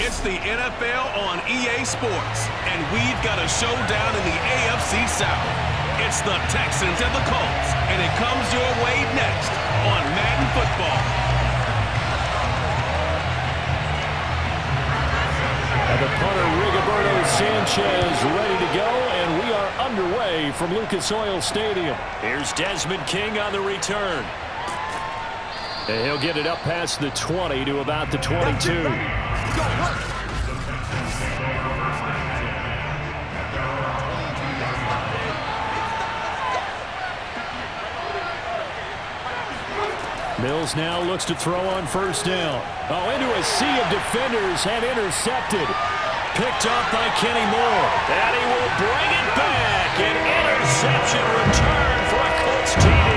It's the NFL on EA Sports, and we've got a showdown in the AFC South. It's the Texans and the Colts, and it comes your way next on Madden Football. And the punter, Rigoberto Sanchez, ready to go, and we are underway from Lucas Oil Stadium. Here's Desmond King on the return. And he'll get it up past the 20 to about the 22. Mills now looks to throw on first down. Oh, into a sea of defenders and intercepted. Picked off by Kenny Moore. And he will bring it back. An interception return for a Colts TD.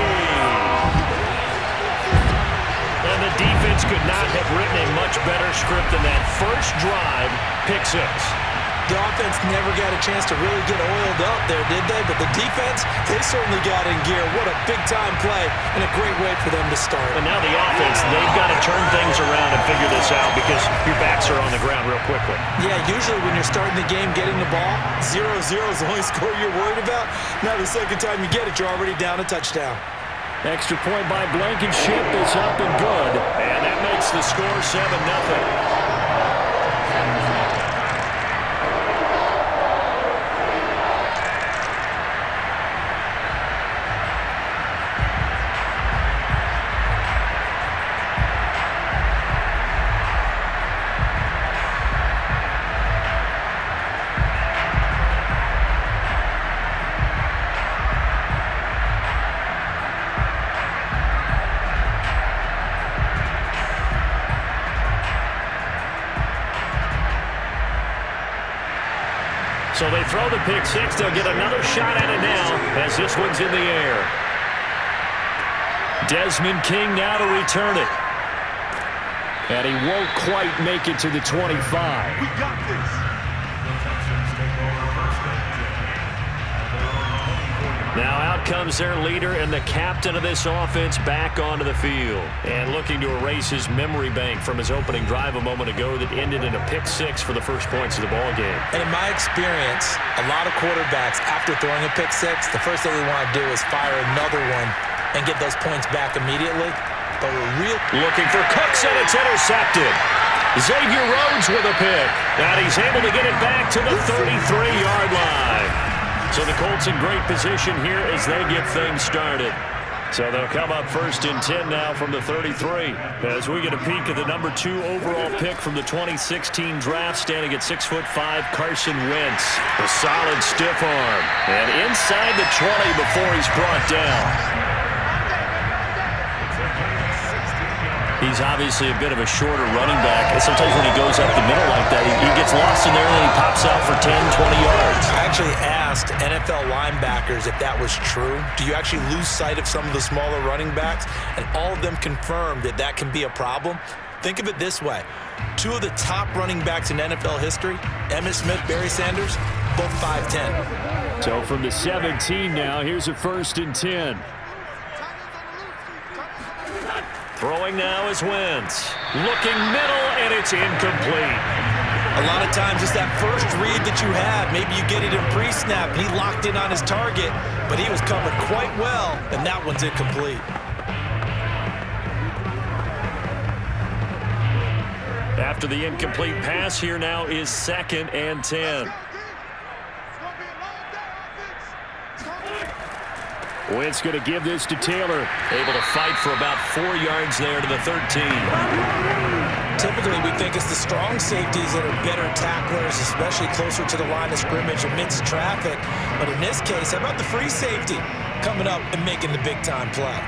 And the defense could not have written a much better script than that first drive, pick six. The offense never got a chance to really get oiled up there, did they? But the defense, they certainly got in gear. What a big-time play and a great way for them to start. And now the offense, they've got to turn things around and figure this out because your backs are on the ground real quickly. Yeah, usually when you're starting the game, getting the ball, 0-0 is the only score you're worried about. Now the second time you get it, you're already down a touchdown. Extra point by Blankenship is up and good. And that makes the score 7-0. So they throw the pick six. They'll get another shot at it now as this one's in the air. Desmond King now to return it. And he won't quite make it to the 25. We got this. Now out comes their leader and the captain of this offense back onto the field. And looking to erase his memory bank from his opening drive a moment ago that ended in a pick six for the first points of the ball game. And in my experience, a lot of quarterbacks, after throwing a pick six, the first thing they want to do is fire another one and get those points back immediately. But we're looking for Cooks, and it's intercepted. Xavier Rhodes with a pick. And he's able to get it back to the 33-yard line. So the Colts in great position here as they get things started. So they'll come up first and 10 now from the 33. As we get a peek at the number 2 overall pick from the 2016 draft, standing at 6'5", Carson Wentz. A solid stiff arm. And inside the 20 before he's brought down. He's obviously a bit of a shorter running back. And sometimes when he goes up the middle like that, he gets lost in there and then he pops out for 10, 20 yards. I actually asked NFL linebackers if that was true. Do you actually lose sight of some of the smaller running backs? And all of them confirmed that that can be a problem. Think of it this way. 2 of the top running backs in NFL history, Emmitt Smith, Barry Sanders, both 5'10". So from the 17 now, here's a first and 10. Throwing now is Wentz. Looking middle, and it's incomplete. A lot of times it's that first read that you have. Maybe you get it in pre-snap, and he locked in on his target, but he was covered quite well, and that one's incomplete. After the incomplete pass, here now is 2nd and 10. Wentz going to give this to Taylor. Able to fight for about 4 yards there to the 13. Typically, we think it's the strong safeties that are better tacklers, especially closer to the line of scrimmage amidst traffic. But in this case, how about the free safety coming up and making the big-time play?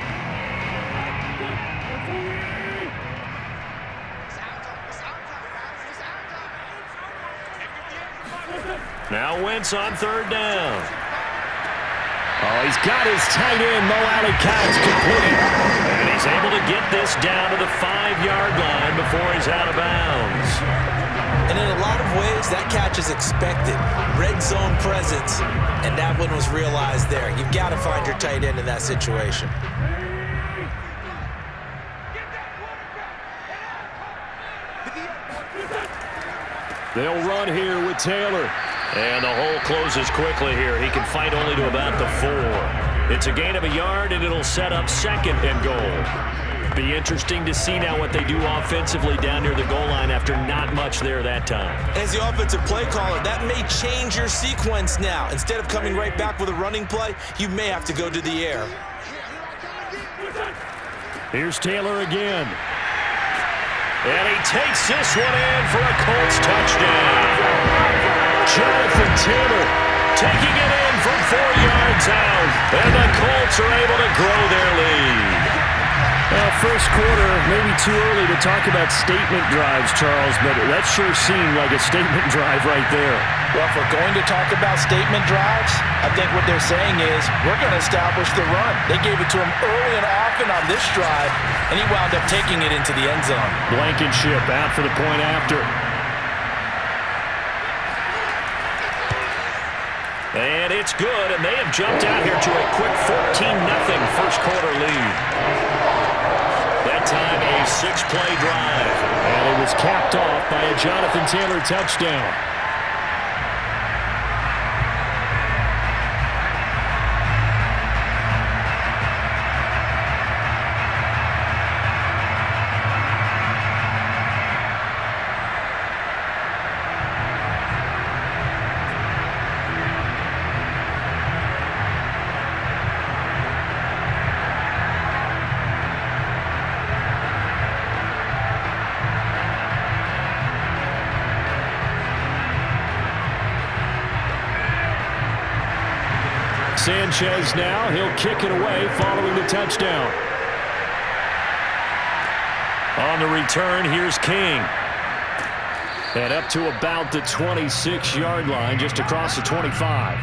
Now Wentz on 3rd down. Oh, he's got his tight end, Mo Alley-Cox, complete. And he's able to get this down to the 5-yard line before he's out of bounds. And in a lot of ways, that catch is expected. Red zone presence, and that one was realized there. You've got to find your tight end in that situation. They'll run here with Taylor. And the hole closes quickly here. He can fight only to about the 4. It's a gain of a yard, and it'll set up 2nd and goal. Be interesting to see now what they do offensively down near the goal line after not much there that time. As the offensive play caller, that may change your sequence now. Instead of coming right back with a running play, you may have to go to the air. Here's Taylor again. And he takes this one in for a Colts touchdown. Jonathan Taylor taking it in from 4 yards out. And the Colts are able to grow their lead. First quarter, maybe too early to talk about statement drives, Charles, but that sure seemed like a statement drive right there. Well, if we're going to talk about statement drives, I think what they're saying is we're going to establish the run. They gave it to him early and often on this drive, and he wound up taking it into the end zone. Blankenship out for the point after. And it's good, and they have jumped out here to a quick 14-0 first quarter lead. That time a 6-play drive. And it was capped off by a Jonathan Taylor touchdown. Sanchez now, he'll kick it away following the touchdown. On the return, here's King. And up to about the 26-yard line, just across the 25.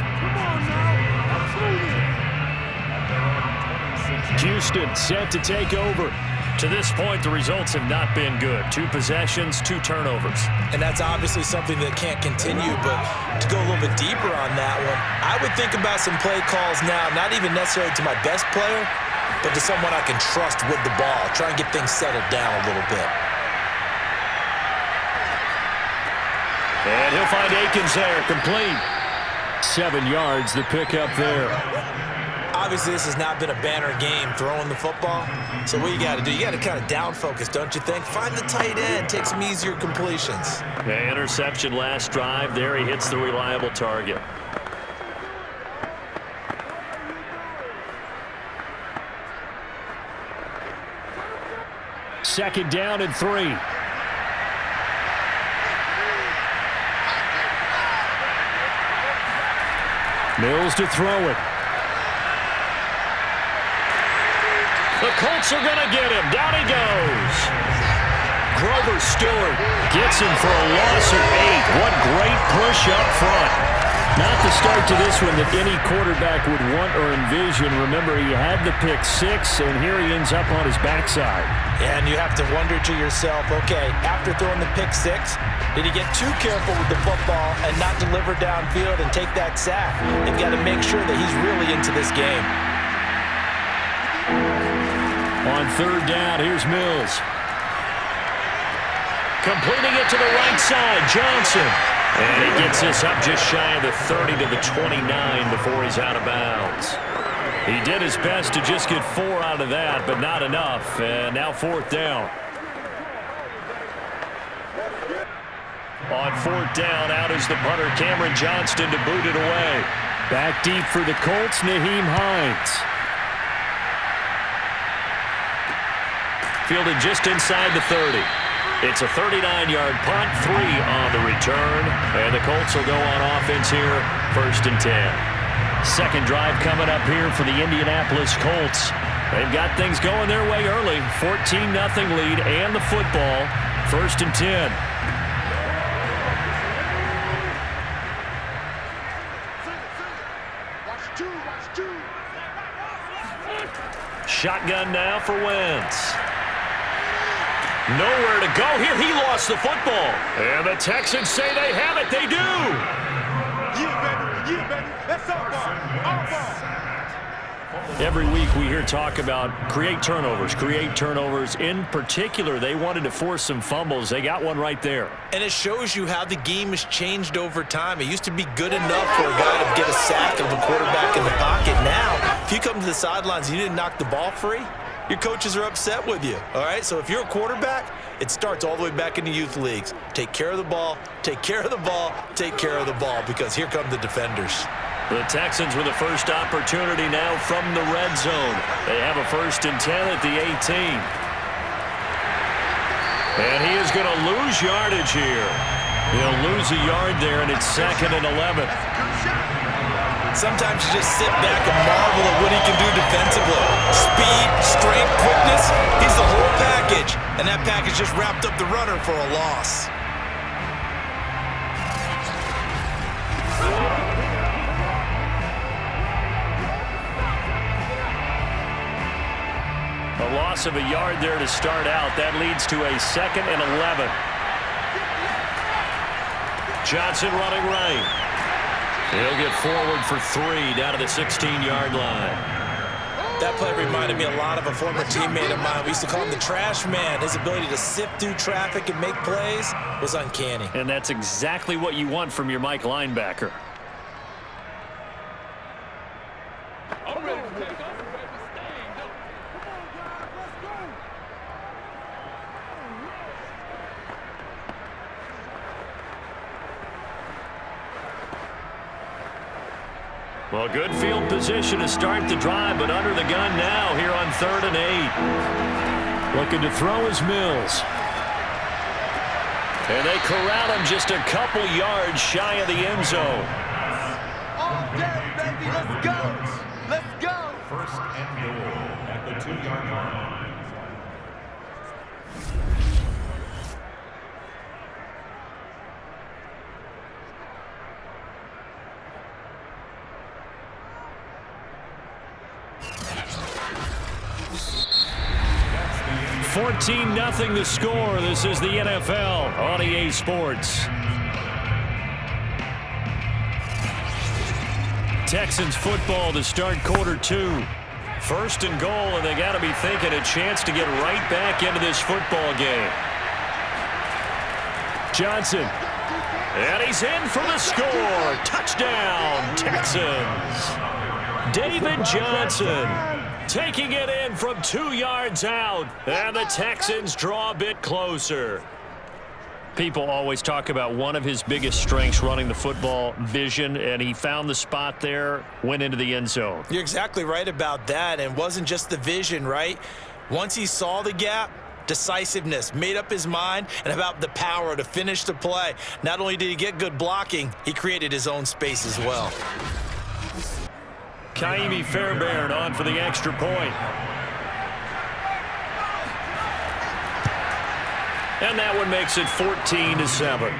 Houston set to take over. To this point, the results have not been good. 2 possessions, 2 turnovers. And that's obviously something that can't continue, but to go a little bit deeper on that one, I would think about some play calls now, not even necessarily to my best player, but to someone I can trust with the ball. Try and get things settled down a little bit. And he'll find Akins there, complete. 7 yards, the pickup there. Obviously, this has not been a banner game throwing the football. So what you got to do, you got to kind of down focus, don't you think? Find the tight end, take some easier completions. Yeah, interception last drive. There he hits the reliable target. Second down and 3. Mills to throw it. The Colts are going to get him. Down he goes. Grover Stewart gets him for a loss of 8. What great push up front. Not the start to this one that any quarterback would want or envision. Remember, he had the pick 6, and here he ends up on his backside. Yeah, and you have to wonder to yourself, okay, after throwing the pick 6, did he get too careful with the football and not deliver downfield and take that sack? They've got to make sure that he's really into this game. On third down, here's Mills. Completing it to the right side, Johnson. And he gets this up just shy of the 30 to the 29 before he's out of bounds. He did his best to just get 4 out of that, but not enough. And now fourth down. On fourth down, out is the punter, Cameron Johnston, to boot it away. Back deep for the Colts, Nyheim Hines. Fielded just inside the 30. It's a 39-yard punt, 3 on the return. And the Colts will go on offense here, 1st and 10. Second drive coming up here for the Indianapolis Colts. They've got things going their way early. 14-0 lead and the football, 1st and 10. Shotgun now for Wentz. Nowhere to go here. He lost the football. And the Texans say they have it. They do. Yeah, baby. Yeah, baby. That's our ball. Our ball. Every week we hear talk about create turnovers. In particular, they wanted to force some fumbles. They got one right there. And it shows you how the game has changed over time. It used to be good enough for a guy to get a sack of a quarterback in the pocket. Now, if you come to the sidelines and you didn't knock the ball free, your coaches are upset with you, all right? So if you're a quarterback, it starts all the way back in the youth leagues. Take care of the ball, take care of the ball, take care of the ball, because here come the defenders. The Texans with the first opportunity now from the red zone. They have a 1st and 10 at the 18. And he is going to lose yardage here. He'll lose a yard there, and it's 2nd and 11. Sometimes you just sit back and marvel at what he can do defensively. Speed, strength, quickness, he's the whole package. And that package just wrapped up the runner for a loss. A loss of a yard there to start out. That leads to a 2nd and 11. Johnson running right. He'll get forward for 3 down to the 16-yard line. That play reminded me a lot of a former teammate of mine. We used to call him the trash man. His ability to sift through traffic and make plays was uncanny. And that's exactly what you want from your Mike linebacker. Well, good field position to start the drive, but under the gun now here on 3rd and 8. Looking to throw is Mills. And they corral him just a couple yards shy of the end zone. All day, baby, let's go. Let's go. 1st and goal at the 2-yard line. $14-0 the score. This is the NFL on EA Sports. Texans football to start quarter 2. 1st and goal, and they got to be thinking a chance to get right back into this football game. Johnson. And he's in for the score. Touchdown, Texans. David Johnson taking it in from 2 yards out, and the Texans draw a bit closer. People always talk about one of his biggest strengths running the football, vision, and he found the spot there, went into the end zone. You're exactly right about that, and it wasn't just the vision, right? Once he saw the gap, decisiveness, made up his mind, and about the power to finish the play. Not only did he get good blocking, he created his own space as well. Kaimi Fairbairn on for the extra point. And that one makes it 14-7.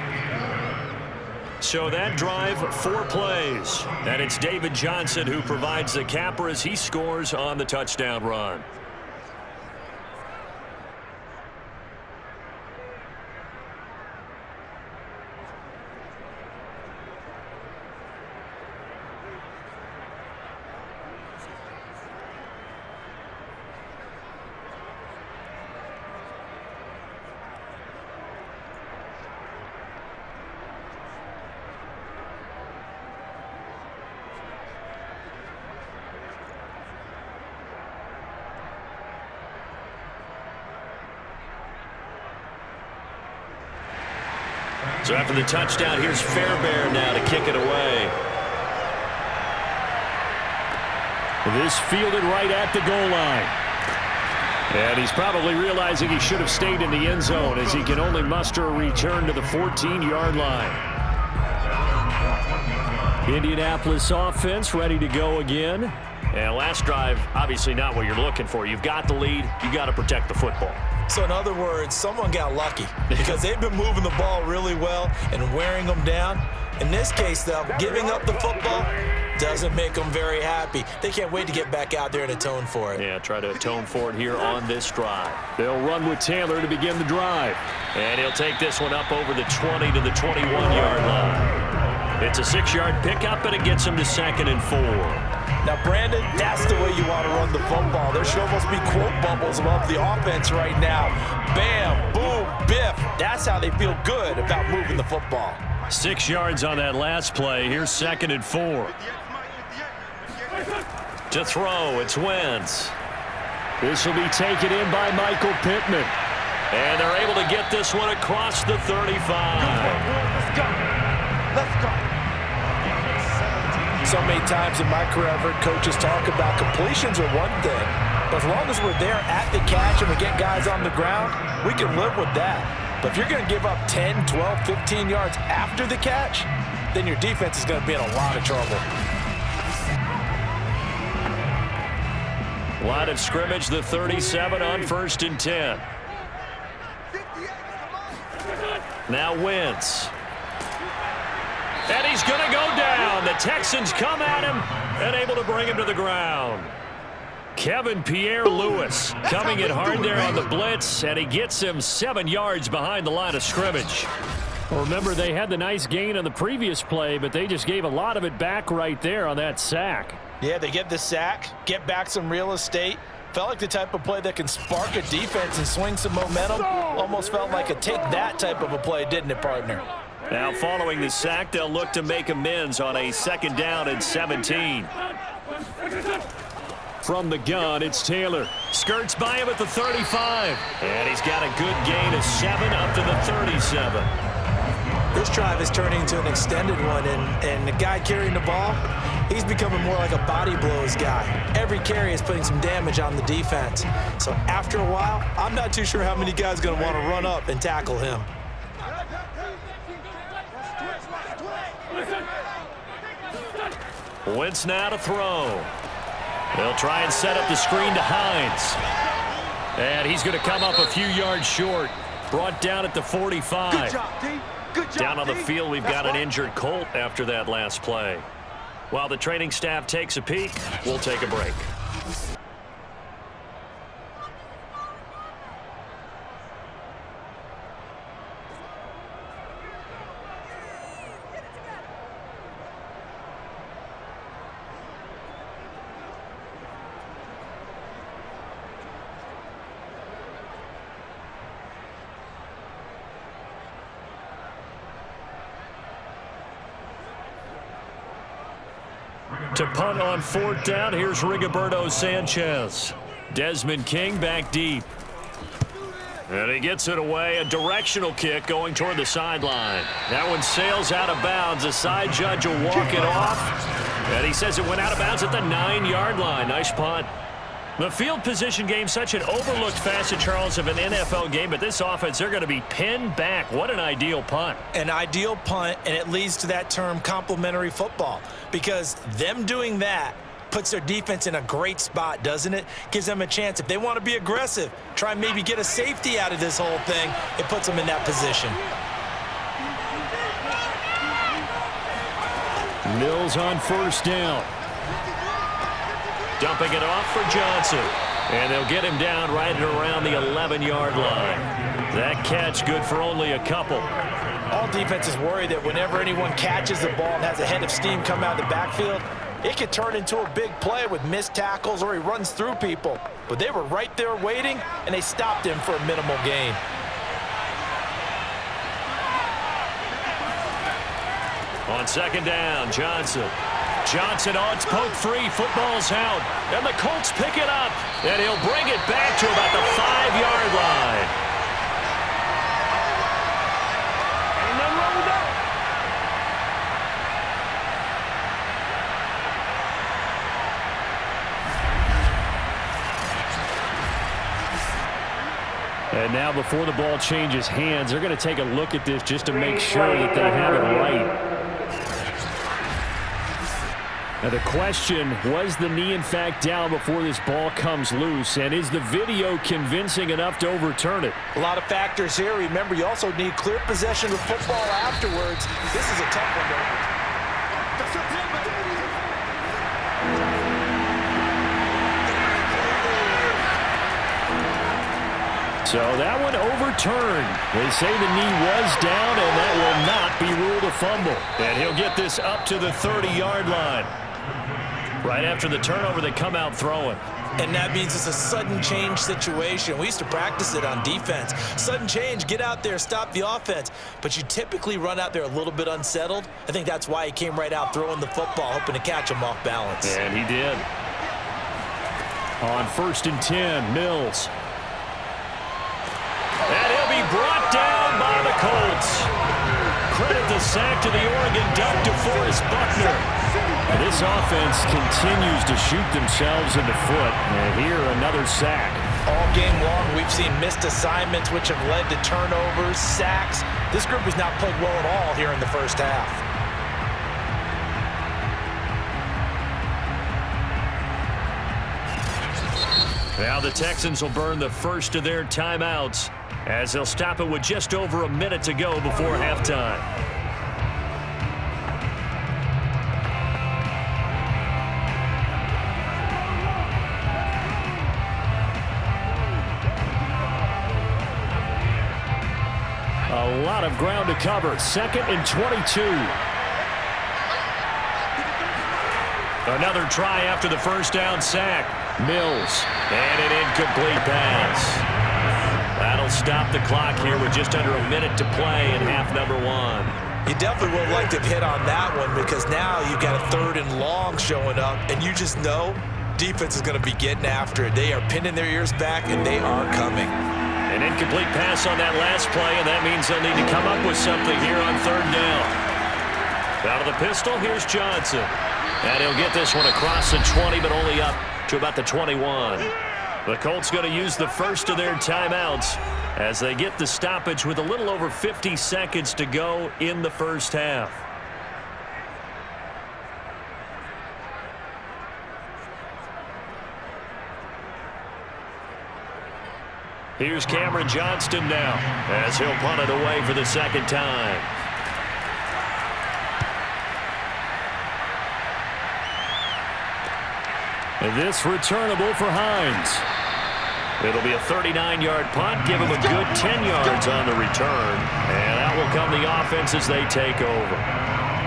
So that drive, 4 plays. And it's David Johnson who provides the capper as he scores on the touchdown run. So after the touchdown, here's Fairbairn now to kick it away. This fielded right at the goal line. And he's probably realizing he should have stayed in the end zone as he can only muster a return to the 14-yard line. Indianapolis offense ready to go again. And last drive, obviously not what you're looking for. You've got the lead. You've got to protect the football. So in other words, someone got lucky because they've been moving the ball really well and wearing them down. In this case, though, giving up the football doesn't make them very happy. They can't wait to get back out there and atone for it. Yeah, try to atone for it here on this drive. They'll run with Taylor to begin the drive. And he'll take this one up over the 20 to the 21-yard line. It's a 6-yard pickup, and it gets him to 2nd and 4. Now, Brandon, that's the way you want to run the football. There should almost be quote bubbles above the offense right now. Bam, boom, biff. That's how they feel good about moving the football. 6 yards on that last play. Here's 2nd and 4. To throw, it's Wentz. This will be taken in by Michael Pittman. And they're able to get this one across the 35. Let's go. Let's go. So many times in my career, I've heard coaches talk about completions are one thing. But as long as we're there at the catch and we get guys on the ground, we can live with that. But if you're going to give up 10, 12, 15 yards after the catch, then your defense is going to be in a lot of trouble. Line of scrimmage, the 37 on 1st and 10. Now Wentz. And he's going to go down. The Texans come at him and able to bring him to the ground. Kevin Pierre-Louis coming in hard there on the blitz, and he gets him 7 yards behind the line of scrimmage. Well, remember, they had the nice gain on the previous play, but they just gave a lot of it back right there on that sack. Yeah, they get the sack, get back some real estate. Felt like the type of play that can spark a defense and swing some momentum. Almost felt like a take-that type of a play, didn't it, partner? Now, following the sack, they'll look to make amends on a 2nd down and 17. From the gun, it's Taylor. Skirts by him at the 35. And he's got a good gain of 7 up to the 37. This drive is turning into an extended one, and the guy carrying the ball, he's becoming more like a body blows guy. Every carry is putting some damage on the defense. So after a while, I'm not too sure how many guys are going to want to run up and tackle him. Wentz now to throw. They'll try and set up the screen to Hines. And he's going to come up a few yards short. Brought down at the 45. Good job, D. Good job, Down on the D. field, we've got an injured Colt after that last play. While the training staff takes a peek, we'll take a break. To punt on 4th down, here's Rigoberto Sanchez. Desmond King back deep. And he gets it away. A directional kick going toward the sideline. That one sails out of bounds. The side judge will walk it off. And he says it went out of bounds at the 9-yard line. Nice punt. The field position game, such an overlooked facet, Charles, of an NFL game, but this offense, they're going to be pinned back. What an ideal punt. An ideal punt, and it leads to that term complementary football, because them doing that puts their defense in a great spot, doesn't it? Gives them a chance. If they want to be aggressive, try and maybe get a safety out of this whole thing, it puts them in that position. Mills on 1st down. Dumping it off for Johnson. And they'll get him down right around the 11-yard line. That catch good for only a couple. All defenses worry that whenever anyone catches the ball and has a head of steam come out of the backfield, it could turn into a big play with missed tackles or he runs through people. But they were right there waiting, and they stopped him for a minimal gain. On 2nd down, Johnson. Oh, it's poked free. Football's out. And the Colts pick it up. And he'll bring it back to about the 5-yard line. Ain't nothing wrong with that. And now before the ball changes hands, they're going to take a look at this just to make sure that they have it right. Now the question, was the knee in fact down before this ball comes loose? And is the video convincing enough to overturn it? A lot of factors here. Remember, you also need clear possession of football afterwards. This is a tough one to overturn. So that one overturned. They say the knee was down, and that will not be ruled a fumble. And he'll get this up to the 30-yard line. Right after the turnover, they come out throwing. And that means it's a sudden change situation. We used to practice it on defense. Sudden change, get out there, stop the offense. But you typically run out there a little bit unsettled. I think that's why he came right out throwing the football, hoping to catch him off balance. And he did. On 1st and 10, Mills. And he'll be brought down by the Colts. Credit the sack to the Oregon Duck, DeForest Buckner. This offense continues to shoot themselves in the foot. And here, another sack. All game long, we've seen missed assignments, which have led to turnovers, sacks. This group has not played well at all here in the first half. Now the Texans will burn the first of their timeouts as they'll stop it with just over a minute to go before halftime. A lot of ground to cover. 2nd and 22. Another try after the first down sack. Mills. And an incomplete pass. That'll stop the clock here with just under a minute to play in half number 1. You definitely would like to have hit on that one because now you've got a 3rd and long showing up, and you just know defense is going to be getting after it. They are pinning their ears back, and they are coming. An incomplete pass on that last play, and that means they'll need to come up with something here on 3rd down. Out of the pistol, here's Johnson. And he'll get this one across the 20, but only up to about the 21. The Colts going to use the first of their timeouts as they get the stoppage with a little over 50 seconds to go in the first half. Here's Cameron Johnston now as he'll punt it away for the second time. And this returnable for Hines. It'll be a 39-yard punt. Give him a good 10 yards on the return. And out will come the offense as they take over.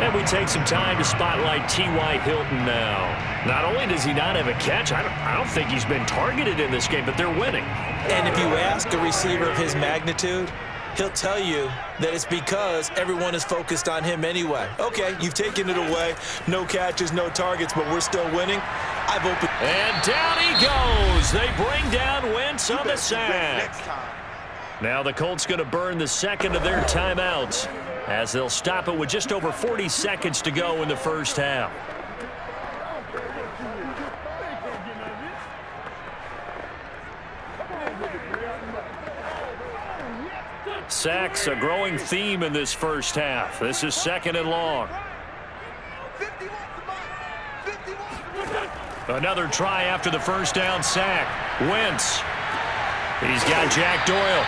And we take some time to spotlight T.Y. Hilton now. Not only does he not have a catch, I don't think he's been targeted in this game, but they're winning. And if you ask a receiver of his magnitude, he'll tell you that it's because everyone is focused on him anyway. Okay, you've taken it away. No catches, no targets, but we're still winning. I've opened. And down he goes. They bring down Wentz on the sack. Now the Colts going to burn the second of their timeouts as they'll stop it with just over 40 seconds to go in the first half. Sacks, a growing theme in this first half. This is 2nd and long. Another try after the first down sack. Wentz. He's got Jack Doyle.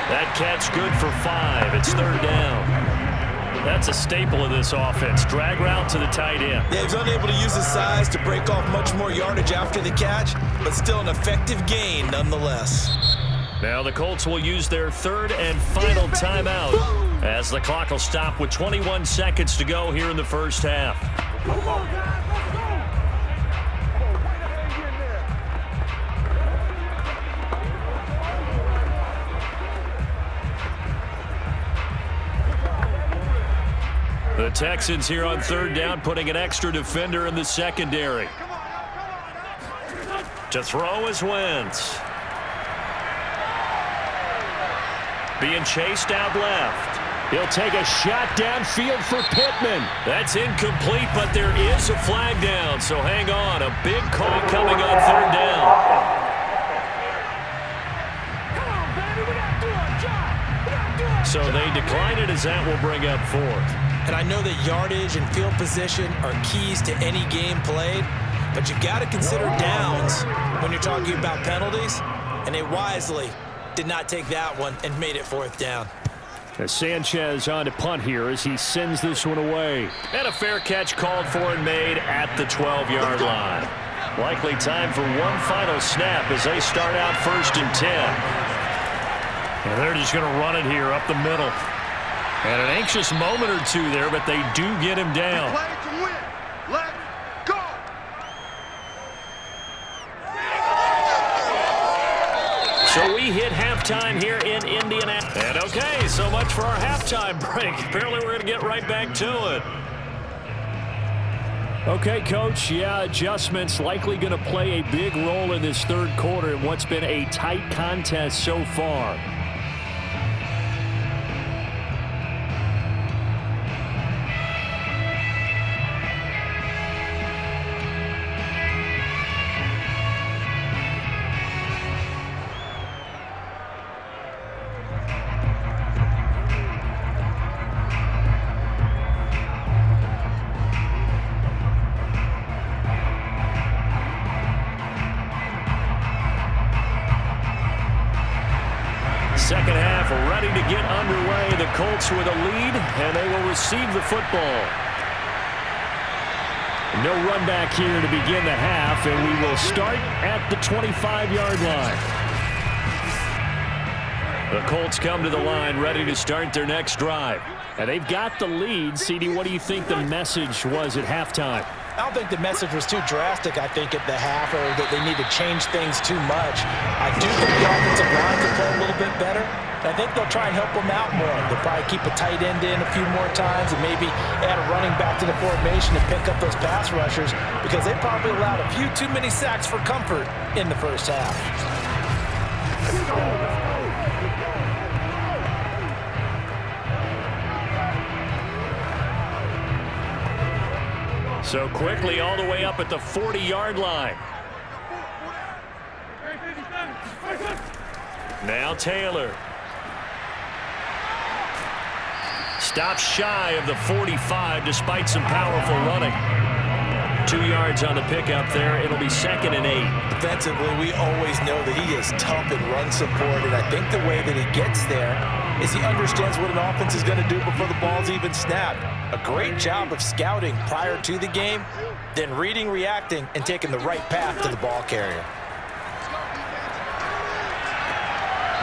That catch good for 5. It's 3rd down. That's a staple of this offense. Drag route to the tight end. Yeah, he's unable to use his size to break off much more yardage after the catch, but still an effective gain nonetheless. Now the Colts will use their 3rd and final timeout as the clock will stop with 21 seconds to go here in the first half. The Texans here on 3rd down, putting an extra defender in the secondary. To throw is Wentz. Being chased out left. He'll take a shot downfield for Pittman. That's incomplete, but there is a flag down, so hang on. A big call coming on 3rd down. So they decline it as that will bring up 4th. And I know that yardage and field position are keys to any game played, but you've got to consider downs when you're talking about penalties, and they wisely did not take that one and made it 4th down. As Sanchez on to punt here as he sends this one away. And a fair catch called for and made at the 12-yard line. Likely time for one final snap as they start out 1st and 10. And they're just going to run it here up the middle. And an anxious moment or two there, but they do get him down. we hit halftime here in Indianapolis. And okay, so much for our halftime break. Apparently we're going to get right back to it. Okay, Coach, yeah, adjustments likely going to play a big role in this third quarter in what's been a tight contest so far. Second half ready to get underway. The Colts with a lead, and they will receive the football. No run back here to begin the half, and we will start at the 25-yard line. The Colts come to the line ready to start their next drive. And they've got the lead. CD, what do you think the message was at halftime? I don't think the message was too drastic, I think, at the half, or that they need to change things too much. I do think the offensive line can play a little bit better. I think they'll try and help them out more. They'll probably keep a tight end in a few more times and maybe add a running back to the formation to pick up those pass rushers, because they probably allowed a few too many sacks for comfort in the first half. So quickly all the way up at the 40-yard line. Now Taylor. Stops shy of the 45 despite some powerful running. 2 yards on the pickup there. It'll be 2nd and 8. Defensively, we always know that he is tough in run support, and I think the way that he gets there is he understands what an offense is going to do before the ball's even snapped. A great job of scouting prior to the game, then reading, reacting, and taking the right path to the ball carrier.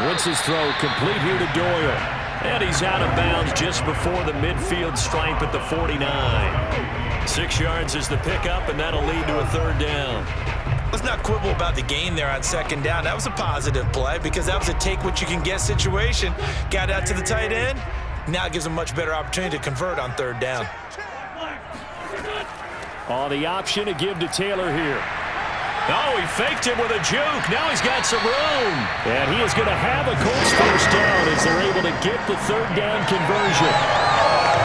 Wentz's throw complete here to Doyle. And he's out of bounds just before the midfield stripe at the 49. 6 yards is the pickup, and that'll lead to a 3rd down. Let's not quibble about the gain there on 2nd down. That was a positive play because that was a take-what-you-can-get situation. Got out to the tight end. Now it gives him a much better opportunity to convert on 3rd down. On the option to give to Taylor here. Oh, he faked it with a juke. Now he's got some room. And he is going to have a Colts 1st down as they're able to get the 3rd down conversion.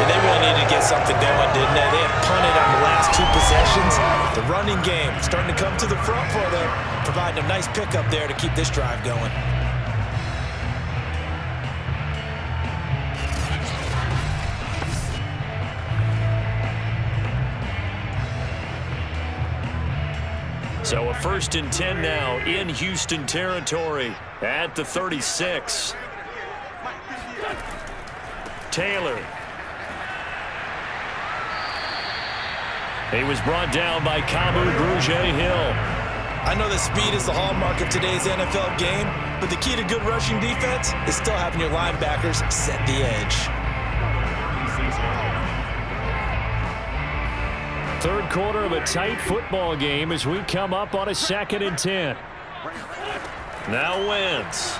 And they really needed to get something going, didn't they? They had punted on the last 2 possessions. The running game starting to come to the front for them, providing a nice pickup there to keep this drive going. So a 1st and 10 now in Houston territory at the 36. Taylor. He was brought down by Kamu Grugier-Hill. I know that speed is the hallmark of today's NFL game, but the key to good rushing defense is still having your linebackers set the edge. 3rd quarter of a tight football game as we come up on a 2nd and 10. Now Wentz.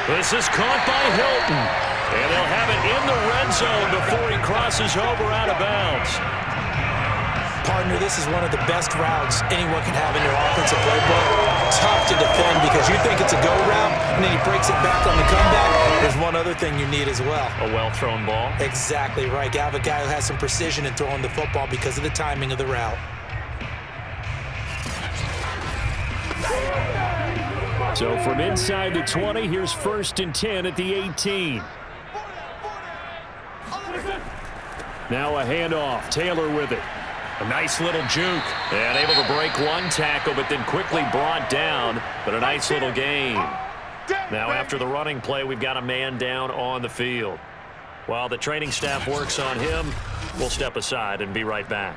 This is caught by Hilton. And they'll have it in the red zone before he crosses over out of bounds. Partner, this is one of the best routes anyone can have in their offensive playbook. Tough to defend because you think it's a go route, and then he breaks it back on the comeback. There's one other thing you need as well. A well-thrown ball. Exactly right. You have a guy who has some precision in throwing the football because of the timing of the route. So from inside the 20, here's 1st and 10 at the 18. Now a handoff. Taylor with it. A nice little juke. And able to break one tackle, but then quickly brought down. But a nice little gain. Now after the running play, we've got a man down on the field. While the training staff works on him, we'll step aside and be right back.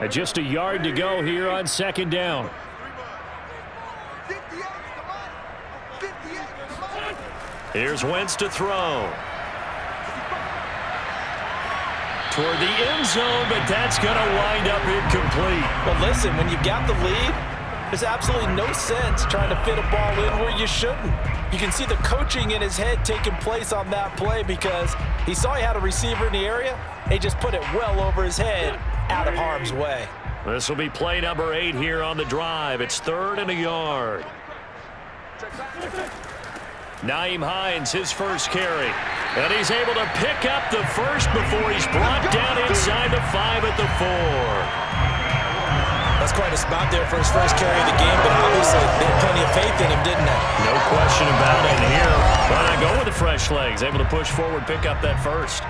And just a yard to go here on second down. 58 to 58. Here's Wentz to throw. Toward the end zone, but that's going to wind up incomplete. Well, listen, when you've got the lead, there's absolutely no sense trying to fit a ball in where you shouldn't. You can see the coaching in his head taking place on that play because he saw he had a receiver in the area, and he just put it well over his head out of harm's way. This will be play number 8 here on the drive. It's 3rd and a yard. Nyheim Hines, his first carry. And he's able to pick up the first before he's brought down inside the 5 at the 4. That's quite a spot there for his first carry of the game, but obviously they had plenty of faith in him, didn't they? No question about it here. Why not go with the fresh legs? Able to push forward, pick up that first.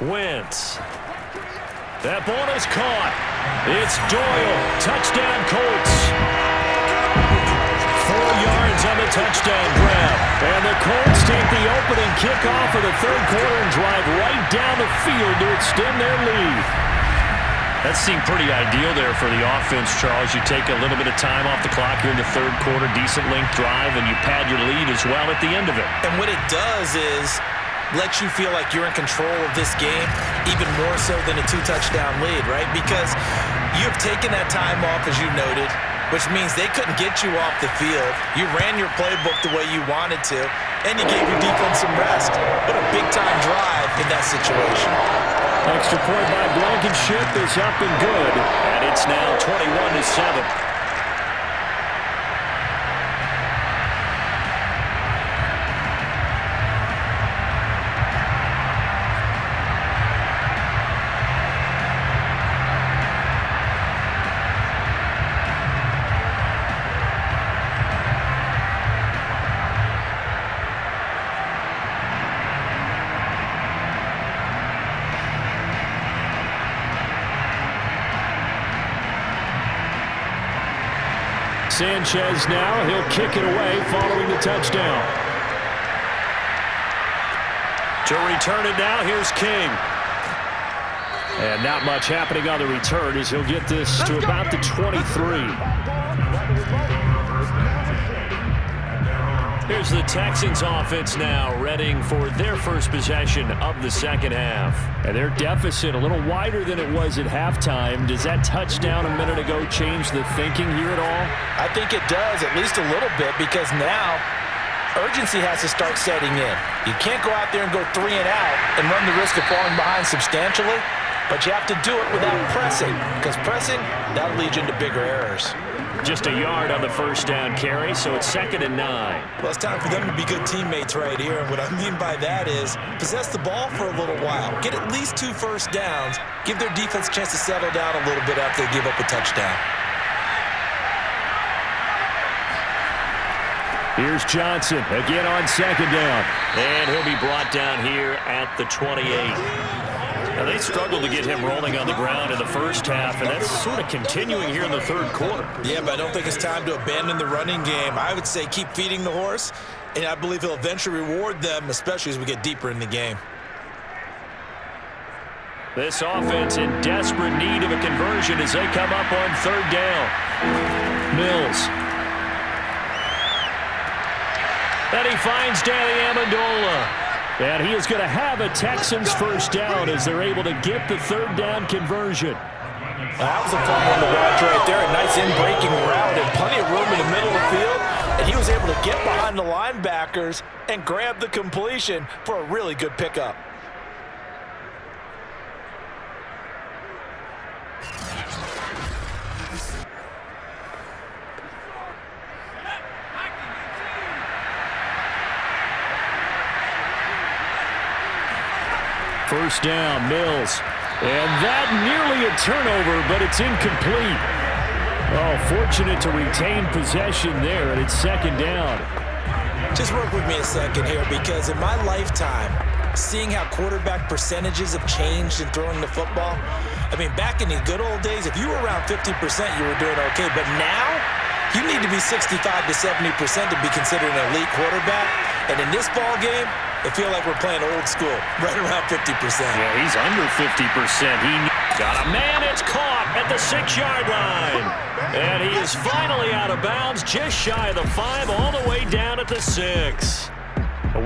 Wentz. That ball is caught. It's Doyle. Touchdown, Colts. 4 yards on the touchdown grab. And the Colts take the opening kickoff of the 3rd quarter and drive right down the field to extend their lead. That seemed pretty ideal there for the offense, Charles. You take a little bit of time off the clock here in the 3rd quarter, decent length drive, and you pad your lead as well at the end of it. And what it does is let you feel like you're in control of this game, even more so than a 2-touchdown lead, right? Because you've taken that time off, as you noted, which means they couldn't get you off the field. You ran your playbook the way you wanted to, and you gave your defense some rest. What a big-time drive in that situation. Extra point by Blankenship is up and good, and it's now 21-7. Sanchez now, he'll kick it away following the touchdown. To return it now, here's King. And not much happening on the return as he'll get this to about the 23. Here's the Texans offense now, readying for their first possession of the second half. And their deficit a little wider than it was at halftime. Does that touchdown a minute ago change the thinking here at all? I think it does, at least a little bit, because now urgency has to start setting in. You can't go out there and go 3 and out and run the risk of falling behind substantially, but you have to do it without pressing, because pressing, that'll lead you into bigger errors. Just a yard on the first down carry, so it's 2nd and 9. Well, it's time for them to be good teammates right here, and what I mean by that is possess the ball for a little while, get at least 2 first downs, give their defense a chance to settle down a little bit after they give up a touchdown. Here's Johnson again on 2nd down, and he'll be brought down here at the 28. Now, they struggled to get him rolling on the ground in the first half, and that's sort of continuing here in the 3rd quarter. Yeah, but I don't think it's time to abandon the running game. I would say keep feeding the horse, and I believe he'll eventually reward them, especially as we get deeper in the game. This offense in desperate need of a conversion as they come up on 3rd down. Mills. And he finds Danny Amendola. And he is going to have a Texans first down as they're able to get the 3rd down conversion. That was a fun one to watch right there. A nice in-breaking route and plenty of room in the middle of the field. And he was able to get behind the linebackers and grab the completion for a really good pickup. First down, Mills. And that nearly a turnover, but it's incomplete. Oh, fortunate to retain possession there, and it's 2nd down. Just work with me a second here, because in my lifetime, seeing how quarterback percentages have changed in throwing the football. I mean, back in the good old days, if you were around 50%, you were doing okay. But now, you need to be 65 to 70% to be considered an elite quarterback. And in this ball game, I feel like we're playing old school, right around 50%. Yeah, he's under 50%. He got a man. It's caught at the 6-yard line. And he is finally out of bounds, just shy of the 5, all the way down at the 6.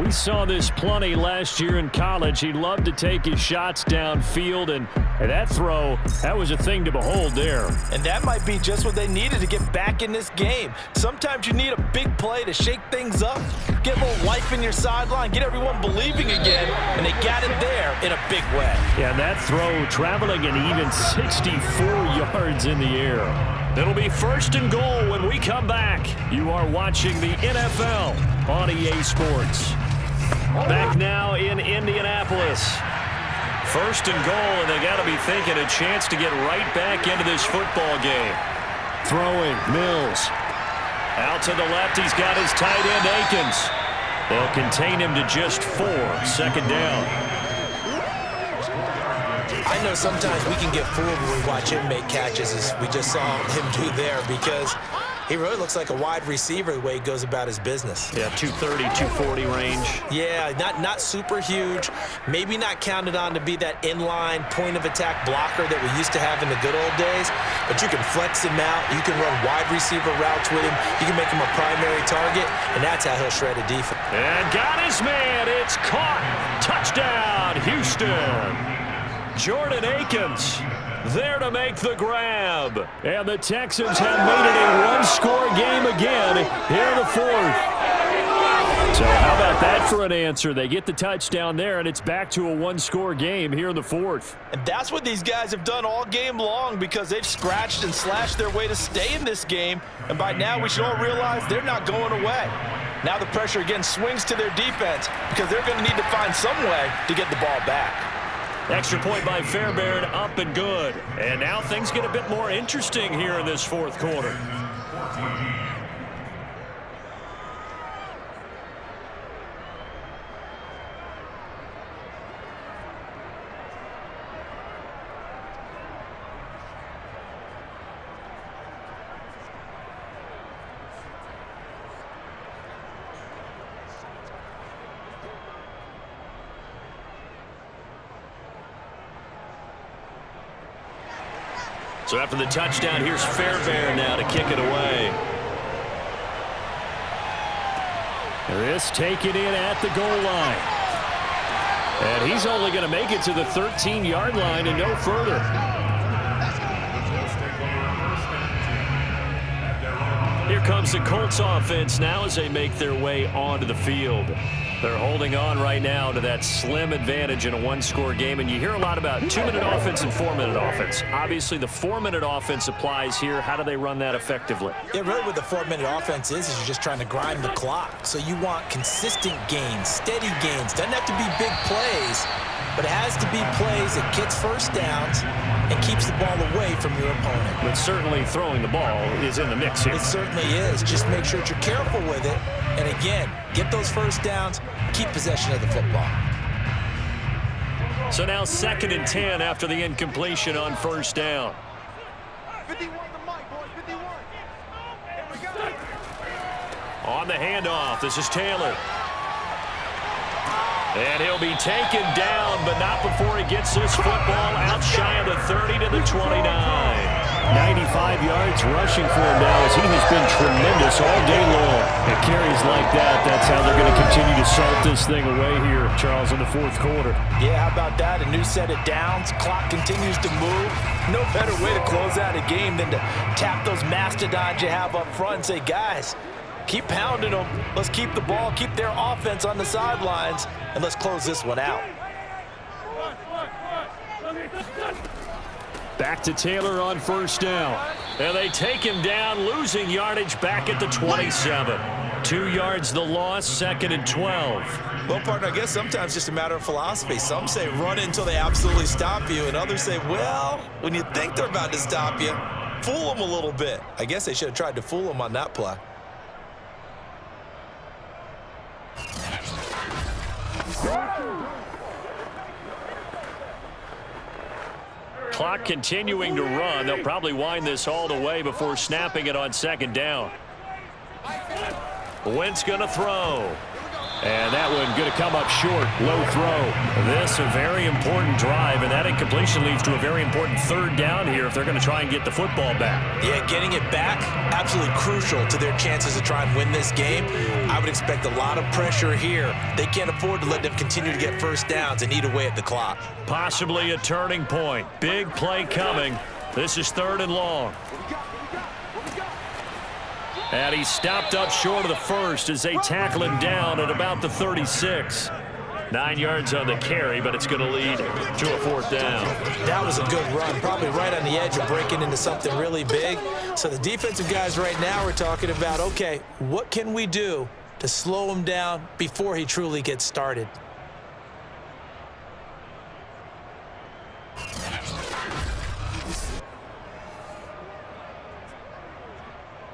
We saw this plenty last year in college. He loved to take his shots downfield, and that throw, that was a thing to behold there. And that might be just what they needed to get back in this game. Sometimes you need a big play to shake things up, get a little life in your sideline, get everyone believing again, and they got it there in a big way. Yeah, that throw traveling an even 64 yards in the air. It'll be 1st and goal when we come back. You are watching the NFL on EA Sports. Back now in Indianapolis. 1st and goal, and they got to be thinking a chance to get right back into this football game. Throwing, Mills. Out to the left, he's got his tight end, Akins. They'll contain him to just 4, 2nd down. I know sometimes we can get fooled when we watch him make catches, as we just saw him do there, because he really looks like a wide receiver the way he goes about his business. Yeah, 230, 240 range. Yeah, not super huge. Maybe not counted on to be that inline point-of-attack blocker that we used to have in the good old days, but you can flex him out. You can run wide receiver routes with him. You can make him a primary target, and that's how he'll shred a defense. And got his man. It's caught. Touchdown, Houston. Jordan Akins there to make the grab. And the Texans have made it a one-score game again here in the 4th. So how about that for an answer? They get the touchdown there, and it's back to a one-score game here in the 4th. And that's what these guys have done all game long, because they've scratched and slashed their way to stay in this game. And by now, we should all realize they're not going away. Now the pressure again swings to their defense, because they're going to need to find some way to get the ball back. Extra point by Fairbairn, up and good. And now things get a bit more interesting here in this 4th quarter. So after the touchdown, here's Fairbairn now to kick it away. This taken in at the goal line. And he's only going to make it to the 13-yard line and no further. Here comes the Colts offense now as they make their way onto the field. They're holding on right now to that slim advantage in a one-score game. And you hear a lot about 2-minute offense and 4-minute offense. Obviously, the 4-minute offense applies here. How do they run that effectively? Yeah, really what the 4-minute offense is you're just trying to grind the clock. So you want consistent gains, steady gains. Doesn't have to be big plays, but it has to be plays that gets first downs and keeps the ball away from your opponent. But certainly throwing the ball is in the mix here. It certainly is. Just make sure that you're careful with it. And again, get those first downs, keep possession of the football. So now 2nd and 10 after the incompletion on 1st down. 51 the mic, boys, 51. Here we go. On the handoff, this is Taylor. And he'll be taken down, but not before he gets this football out shy of the 30 to the 29. 95 yards rushing for him now as he has been tremendous all day long. And carries like that, that's how they're going to continue to salt this thing away here, Charles, in the 4th quarter. Yeah, how about that? A new set of downs. Clock continues to move. No better way to close out a game than to tap those mastodons you have up front and say, guys, keep pounding them. Let's keep the ball, keep their offense on the sidelines, and let's close this one out. Back to Taylor on 1st down. And they take him down, losing yardage back at the 27. 2 yards the loss, 2nd and 12. Well, partner, I guess sometimes it's just a matter of philosophy. Some say run until they absolutely stop you, and others say, well, when you think they're about to stop you, fool them a little bit. I guess they should have tried to fool them on that play. Clock continuing to run. They'll probably wind this all the way before snapping it on second down. Wentz going to throw. And that one going to come up short. Low throw. This a very important drive, and that incompletion leads to a very important third down here if they're going to try and get the football back. Yeah, getting it back, absolutely crucial to their chances to try and win this game. I would expect a lot of pressure here. They can't afford to let them continue to get first downs and eat away at the clock. Possibly a turning point. Big play coming. This is 3rd and long. And he stopped up short of the first as they tackle him down at about the 36. 9 yards on the carry, but it's going to lead to a 4th down. That was a good run, probably right on the edge of breaking into something really big. So the defensive guys right now are talking about, okay, what can we do to slow him down before he truly gets started?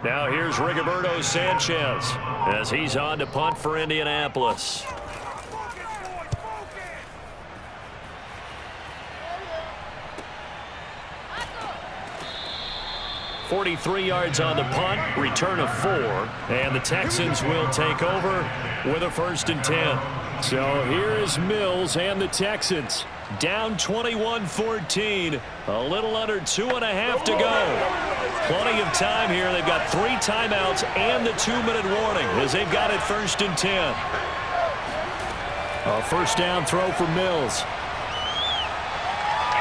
Now here's Rigoberto Sanchez as he's on to punt for Indianapolis. .43 yards on the punt, return of 4, and the Texans will take over with a 1st and 10. So here is Mills and the Texans. Down 21-14, a little under 2.5 to go. Plenty of time here. They've got 3 timeouts and the 2-minute warning as they've got it 1st and 10. A 1st down throw for Mills.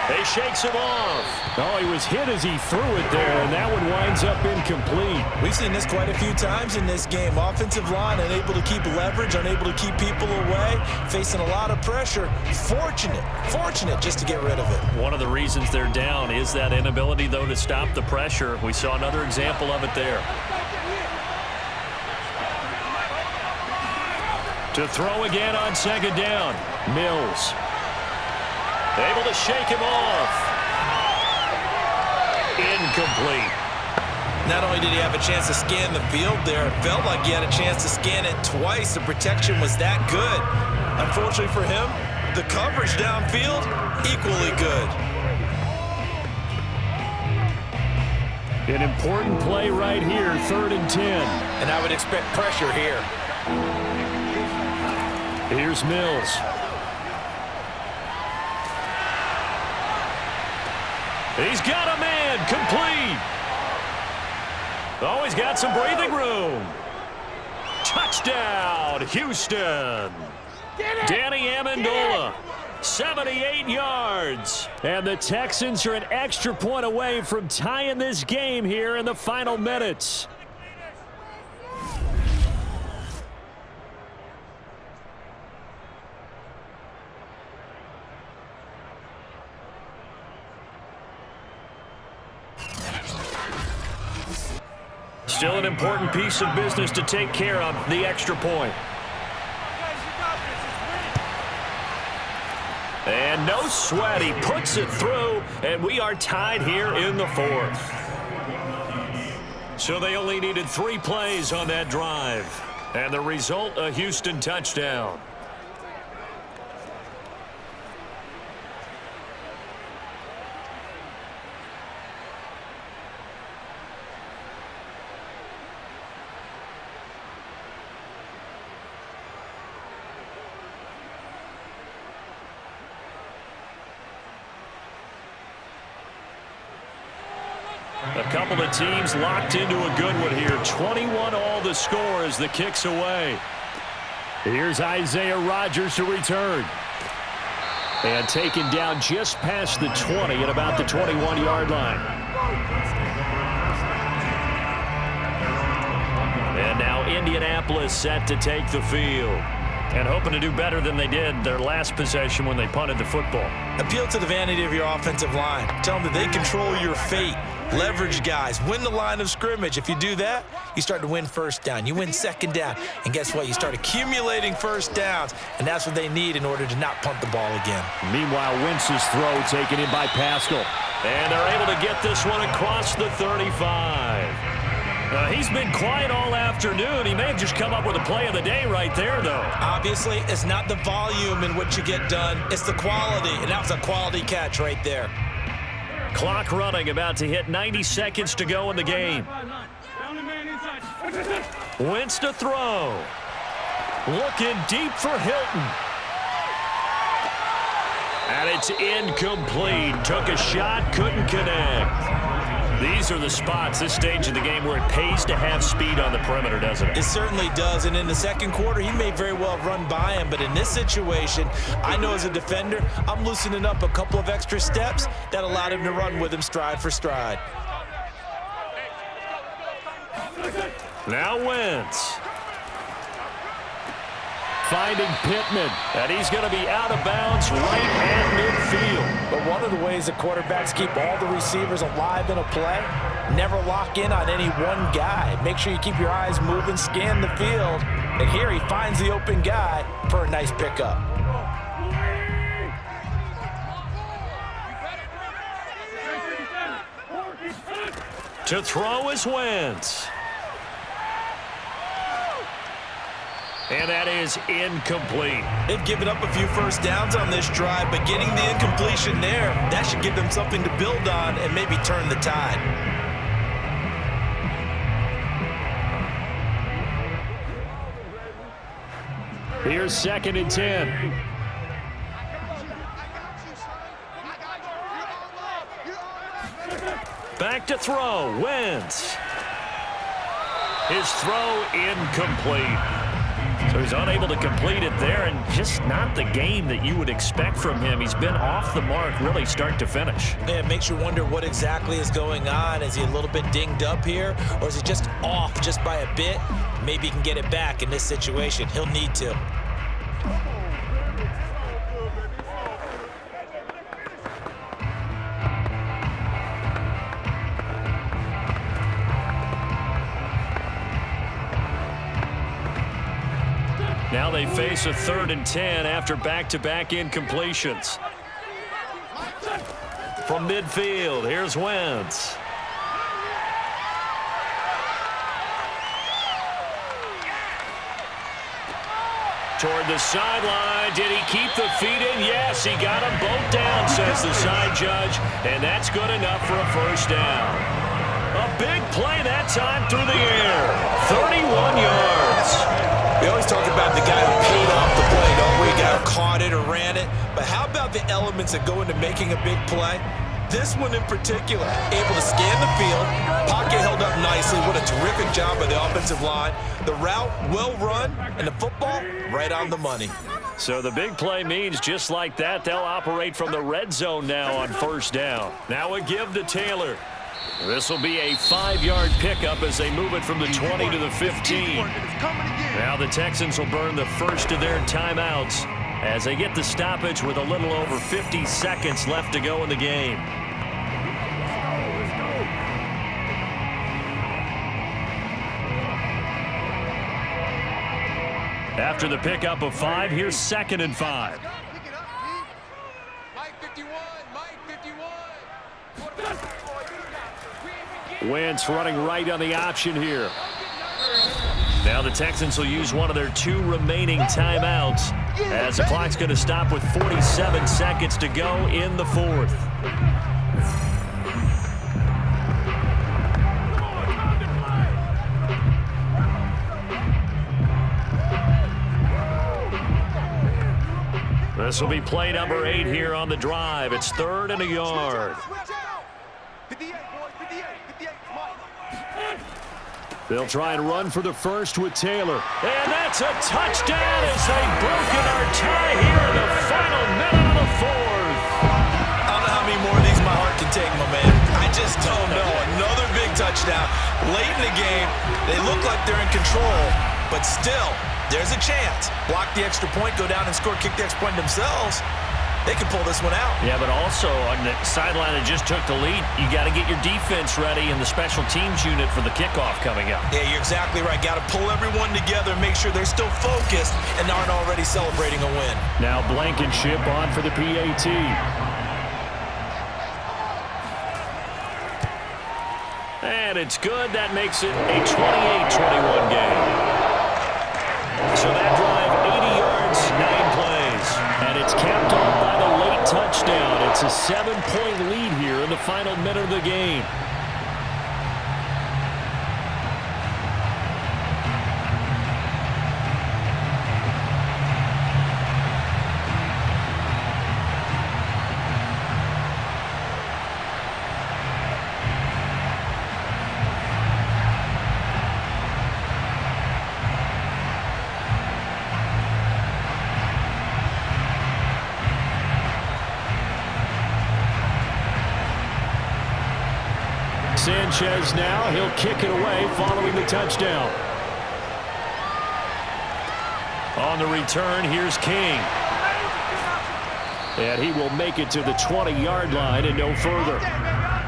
He shakes him off. Oh, he was hit as he threw it there, and that one winds up incomplete. We've seen this quite a few times in this game. Offensive line unable to keep leverage, unable to keep people away, facing a lot of pressure. Fortunate just to get rid of it. One of the reasons they're down is that inability, though, to stop the pressure. We saw another example of it there. To throw again on 2nd down. Mills. Able to shake him off. Incomplete. Not only did he have a chance to scan the field there, it felt like he had a chance to scan it twice. The protection was that good. Unfortunately for him, the coverage downfield, equally good. An important play right here, 3rd and 10. And I would expect pressure here. Here's Mills. He's got a man, complete. Oh, he's got some breathing room. Touchdown, Houston. Danny Amendola, 78 yards. And the Texans are an extra point away from tying this game here in the final minutes. Still an important piece of business to take care of, the extra point. And no sweat, he puts it through, and we are tied here in the 4th. So they only needed 3 plays on that drive. And the result, a Houston touchdown. A couple of teams locked into a good one here. 21 all the score as the kick's away. Here's Isaiah Rodgers to return. And taken down just past the 20 at about the 21-yard line. And now Indianapolis set to take the field. And hoping to do better than they did their last possession when they punted the football. Appeal to the vanity of your offensive line. Tell them that they control your fate. Leverage guys. Win the line of scrimmage. If you do that, you start to win first down. You win second down. And guess what? You start accumulating first downs. And that's what they need in order to not punt the ball again. Meanwhile, Wentz's throw taken in by Pascal. And they're able to get this one across the 35. He's been quiet all afternoon. He may have just come up with a play of the day right there, though. Obviously, it's not the volume in which you get done. It's the quality, and that was a quality catch right there. Clock running, about to hit 90 seconds to go in the game. Wentz to throw. Looking deep for Hilton. And it's incomplete. Took a shot, couldn't connect. These are the spots, this stage of the game, where it pays to have speed on the perimeter, doesn't it? It certainly does, and in the second quarter, he may very well run by him, but in this situation, I know as a defender, I'm loosening up a couple of extra steps that allowed him to run with him stride for stride. Now Wentz. Finding Pittman, and he's going to be out of bounds right at midfield. But one of the ways that quarterbacks keep all the receivers alive in a play, never lock in on any one guy. Make sure you keep your eyes moving, scan the field, and here he finds the open guy for a nice pickup. To throw is Wentz. And that is incomplete. They've given up a few first downs on this drive, but getting the incompletion there, that should give them something to build on and maybe turn the tide. Here's 2nd and 10. Back to throw, Wentz. His throw incomplete. So he's unable to complete it there, and just not the game that you would expect from him. He's been off the mark really start to finish. Yeah, it makes you wonder what exactly is going on. Is he a little bit dinged up here, or is he just off just by a bit? Maybe he can get it back in this situation. He'll need to. Now they face a 3rd and 10 after back-to-back incompletions. From midfield, here's Wentz. Toward the sideline. Did he keep the feet in? Yes, he got them both down, says the side judge, and that's good enough for a first down. A big play that time through the air. 31 yards. We always talk about the guy who paid off the play, don't we? The guy who caught it or ran it. But how about the elements that go into making a big play? This one in particular, able to scan the field, pocket held up nicely. What a terrific job by the offensive line. The route, well run, and the football, right on the money. So the big play means just like that, they'll operate from the red zone now on first down. Now a give to Taylor. This will be a 5-yard pickup as they move it from the 20 to the 15. Now the Texans will burn the first of their timeouts as they get the stoppage with a little over 50 seconds left to go in the game. After the pickup of 5, here's 2nd and 5. Wentz running right on the option here. Now the Texans will use one of their 2 remaining timeouts as the clock's going to stop with 47 seconds to go in the 4th. This will be play number 8 here on the drive. It's 3rd and a yard. They'll try and run for the first with Taylor. And that's a touchdown as they've broken our tie here in the final minute of the 4th. I don't know how many more of these my heart can take, my man. I just don't know. Another big touchdown. Late in the game, they look like they're in control, but still, there's a chance. Block the extra point, go down and score, kick the extra point themselves. They can pull this one out. Yeah, but also on the sideline that just took the lead, you got to get your defense ready and the special teams unit for the kickoff coming up. Yeah, you're exactly right. Got to pull everyone together, make sure they're still focused and aren't already celebrating a win. Now Blankenship on for the PAT. And it's good. That makes it a 28-21 game. So that drive, 80 yards, 9 plays. And it's capped off by the late touchdown. It's a 7-point lead here in the final minute of the game. Sanchez now, he'll kick it away following the touchdown. On the return, here's King. And he will make it to the 20-yard line and no further.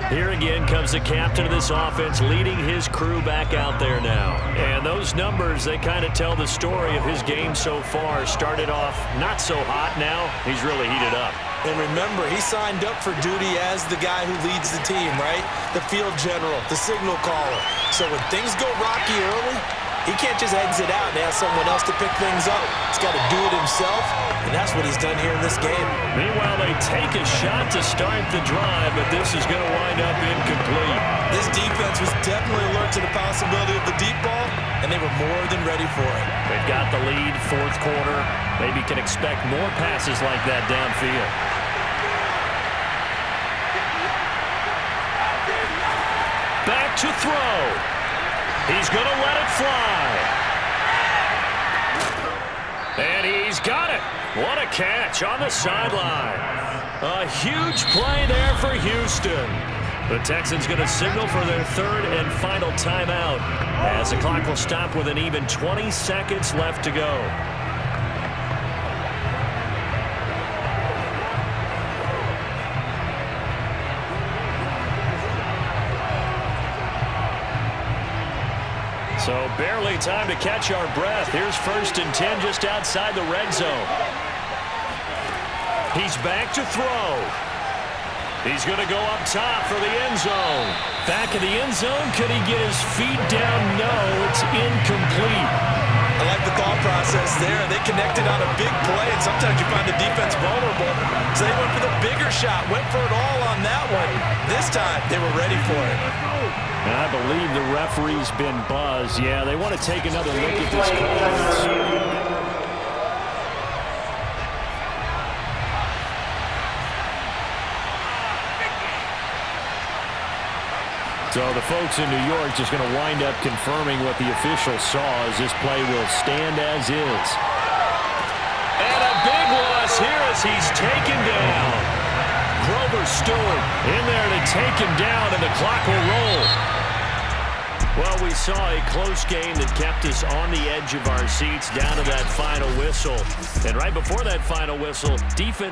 Here again comes the captain of this offense, leading his crew back out there now. And those numbers, they kind of tell the story of his game so far. Started off not so hot, now he's really heated up. And remember, he signed up for duty as the guy who leads the team, right? The field general, the signal caller. So when things go rocky early, he can't just exit out and ask someone else to pick things up. He's got to do it himself, and that's what he's done here in this game. Meanwhile, they take a shot to start the drive, but this is going to wind up incomplete. This defense was definitely alert to the possibility of the deep ball, and they were more than ready for it. They've got the lead, fourth quarter. Maybe can expect more passes like that downfield. Back to throw. He's going to let it fly. And he's got it. What a catch on the sideline. A huge play there for Houston. The Texans going to signal for their third and final timeout as the clock will stop with an even 20 seconds left to go. So barely time to catch our breath. Here's 1st and 10 just outside the red zone. He's back to throw. He's going to go up top for the end zone. Back in the end zone. Could he get his feet down? No, it's incomplete. I like the thought process there. They connected on a big play, and sometimes you find the defense vulnerable. So they went for the bigger shot, went for it all on that one. This time, they were ready for it. And I believe the referee's been buzzed. Yeah, they want to take another look at this call. So the folks in New York just going to wind up confirming what the official saw as this play will stand as is. And a big loss here as he's taken down. Grover Stewart in there to take him down, and the clock will roll. Well, we saw a close game that kept us on the edge of our seats down to that final whistle. And right before that final whistle, defense